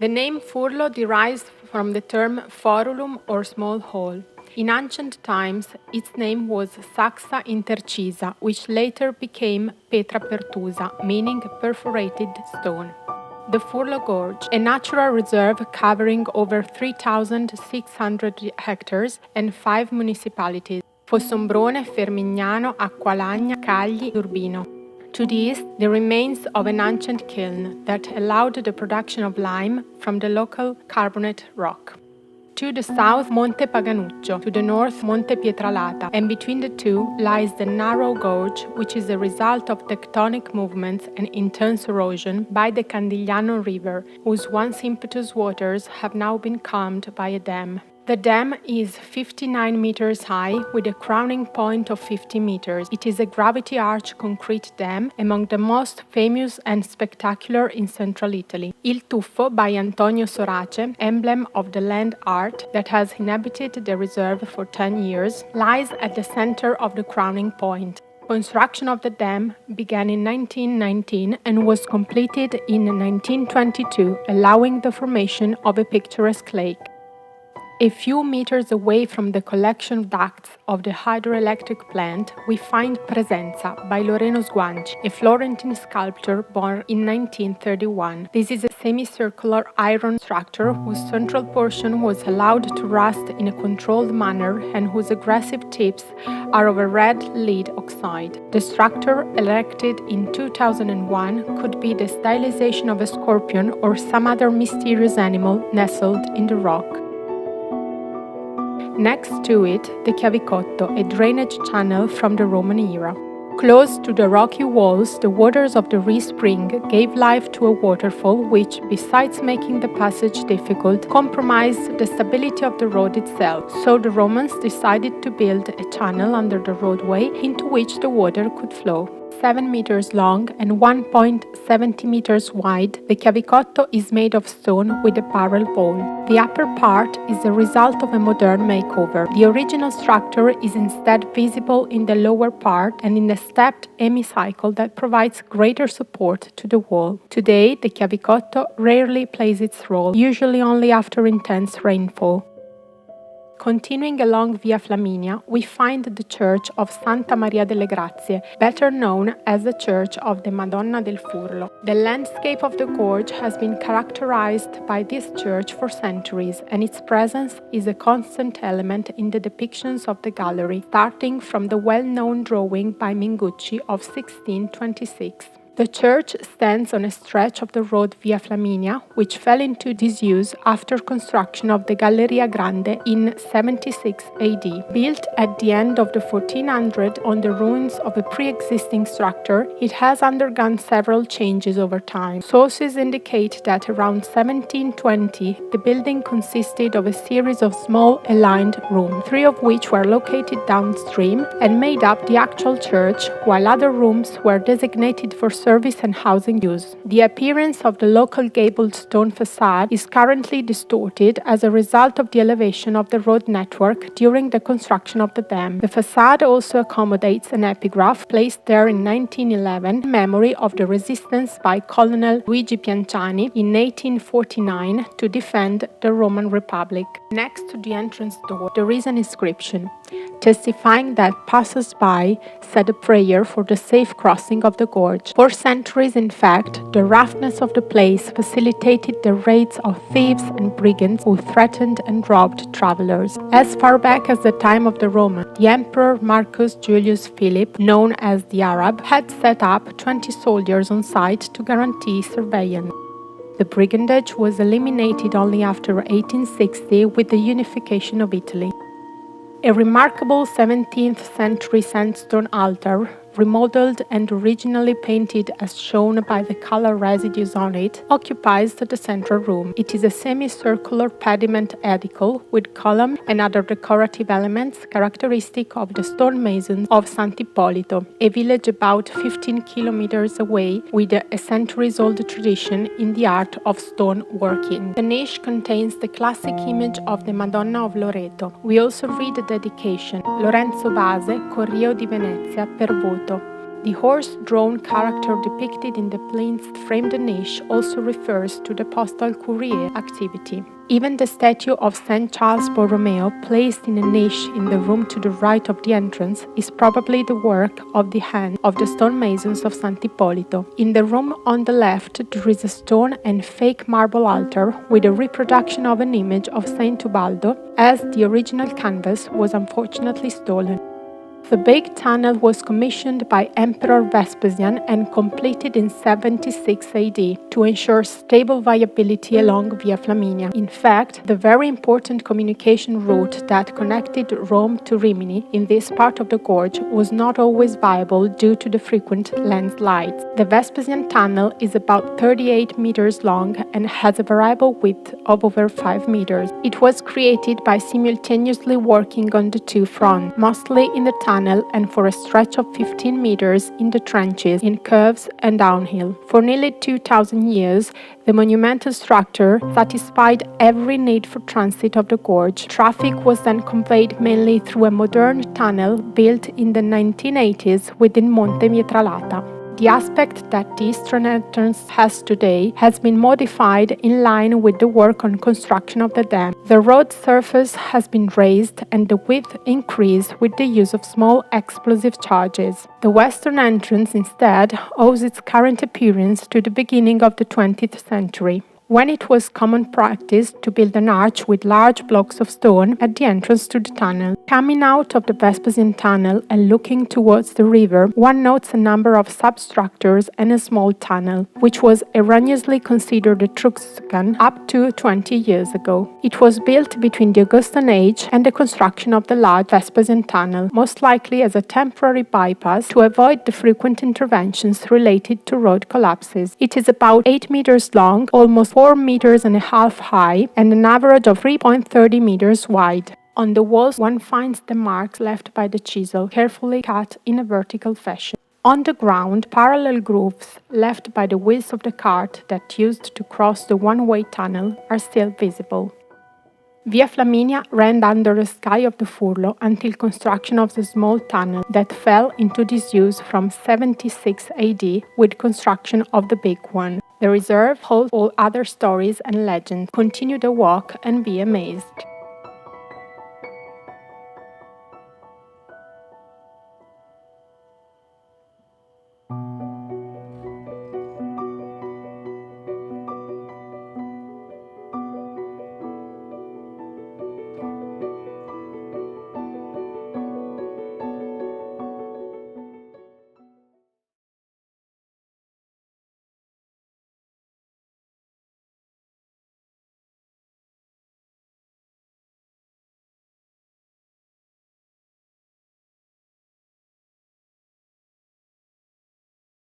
The name Furlo derives from the term forulum or small hole. In ancient times, its name was Saxa intercisa, which later became Petra pertusa, meaning perforated stone. The Furlo Gorge, a natural reserve covering over 3,600 hectares and 5 municipalities: Fossombrone, Fermignano, Acqualagna, Cagli, Urbino. To the east, the remains of an ancient kiln that allowed the production of lime from the local carbonate rock. To the south, Monte Paganuccio, to the north, Monte Pietralata, and between the two lies the narrow gorge, which is a result of tectonic movements and intense erosion by the Candigliano River, whose once impetuous waters have now been calmed by a dam. The dam is 59 meters high with a crowning point of 50 meters. It is a gravity arch concrete dam, among the most famous and spectacular in central Italy. Il Tuffo by Antonio Sorace, emblem of the land art that has inhabited the reserve for 10 years, lies at the center of the crowning point. Construction of the dam began in 1919 and was completed in 1922, allowing the formation of a picturesque lake. A few meters away from the collection ducts of the hydroelectric plant, we find Presenza by Loreno Sguanci, a Florentine sculptor born in 1931. This is a semicircular iron structure whose central portion was allowed to rust in a controlled manner and whose aggressive tips are of a red lead oxide. The structure, erected in 2001, could be the stylization of a scorpion or some other mysterious animal nestled in the rock. Next to it, the Chiavicotto, a drainage channel from the Roman era. Close to the rocky walls, the waters of the re-spring gave life to a waterfall which, besides making the passage difficult, compromised the stability of the road itself. So the Romans decided to build a channel under the roadway into which the water could flow. 7 meters long and 1.70 meters wide, the Chiavicotto is made of stone with a barrel wall. The upper part is the result of a modern makeover. The original structure is instead visible in the lower part and in the stepped hemicycle that provides greater support to the wall. Today, the Chiavicotto rarely plays its role, usually only after intense rainfall. Continuing along Via Flaminia, we find the church of Santa Maria delle Grazie, better known as the Church of the Madonna del Furlo. The landscape of the gorge has been characterized by this church for centuries, and its presence is a constant element in the depictions of the gallery, starting from the well-known drawing by Mingucci of 1626. The church stands on a stretch of the road Via Flaminia, which fell into disuse after construction of the Galleria Grande in 76 AD. Built at the end of the 1400s on the ruins of a pre-existing structure, it has undergone several changes over time. Sources indicate that around 1720, the building consisted of a series of small aligned rooms, 3 of which were located downstream and made up the actual church, while other rooms were designated for service and housing use. The appearance of the local gabled stone facade is currently distorted as a result of the elevation of the road network during the construction of the dam. The facade also accommodates an epigraph placed there in 1911 in memory of the resistance by Colonel Luigi Pianciani in 1849 to defend the Roman Republic. Next to the entrance door, there is an inscription testifying that passers-by said a prayer for the safe crossing of the gorge. For centuries, in fact, the roughness of the place facilitated the raids of thieves and brigands who threatened and robbed travelers. As far back as the time of the Romans, the Emperor Marcus Julius Philip, known as the Arab, had set up 20 soldiers on site to guarantee surveillance. The brigandage was eliminated only after 1860 with the unification of Italy. A remarkable 17th century sandstone altar, remodeled and originally painted as shown by the color residues on it, occupies the central room. It is a semicircular pediment edicle with column and other decorative elements characteristic of the stonemasons of Sant'Ippolito, a village about 15 kilometers away with a centuries-old tradition in the art of stone working. The niche contains the classic image of the Madonna of Loreto. We also read the dedication, Lorenzo Base, Corrieo di Venezia, per voto. The horse-drawn character depicted in the plinth-framed niche also refers to the postal courier activity. Even the statue of St. Charles Borromeo, placed in a niche in the room to the right of the entrance, is probably the work of the hand of the stonemasons of Sant'Ippolito. In the room on the left, there is a stone and fake marble altar with a reproduction of an image of Saint Ubaldo, as the original canvas was unfortunately stolen. The big tunnel was commissioned by Emperor Vespasian and completed in 76 AD to ensure stable viability along Via Flaminia. In fact, the very important communication route that connected Rome to Rimini in this part of the gorge was not always viable due to the frequent landslides. The Vespasian tunnel is about 38 meters long and has a variable width of over 5 meters. It was created by simultaneously working on the two fronts, mostly in the tunnel and for a stretch of 15 meters in the trenches, in curves and downhill. For nearly 2,000 years, the monumental structure satisfied every need for transit of the gorge. Traffic was then conveyed mainly through a modern tunnel built in the 1980s within Monte Mietralata. The aspect that the eastern entrance has today has been modified in line with the work on construction of the dam. The road surface has been raised and the width increased with the use of small explosive charges. The western entrance instead owes its current appearance to the beginning of the 20th century, when it was common practice to build an arch with large blocks of stone at the entrance to the tunnel. Coming out of the Vespasian tunnel and looking towards the river, one notes a number of substructures and a small tunnel, which was erroneously considered Etruscan up to 20 years ago. It was built between the Augustan age and the construction of the large Vespasian tunnel, most likely as a temporary bypass to avoid the frequent interventions related to road collapses. It is about 8 meters long, almost 4 meters and a half high, and an average of 3.30 meters wide. On the walls, one finds the marks left by the chisel, carefully cut in a vertical fashion. On the ground, parallel grooves left by the wheels of the cart that used to cross the one-way tunnel are still visible. Via Flaminia ran under the sky of the Furlo until construction of the small tunnel that fell into disuse from 76 AD with construction of the big one. The reserve holds all other stories and legends. Continue the walk and be amazed.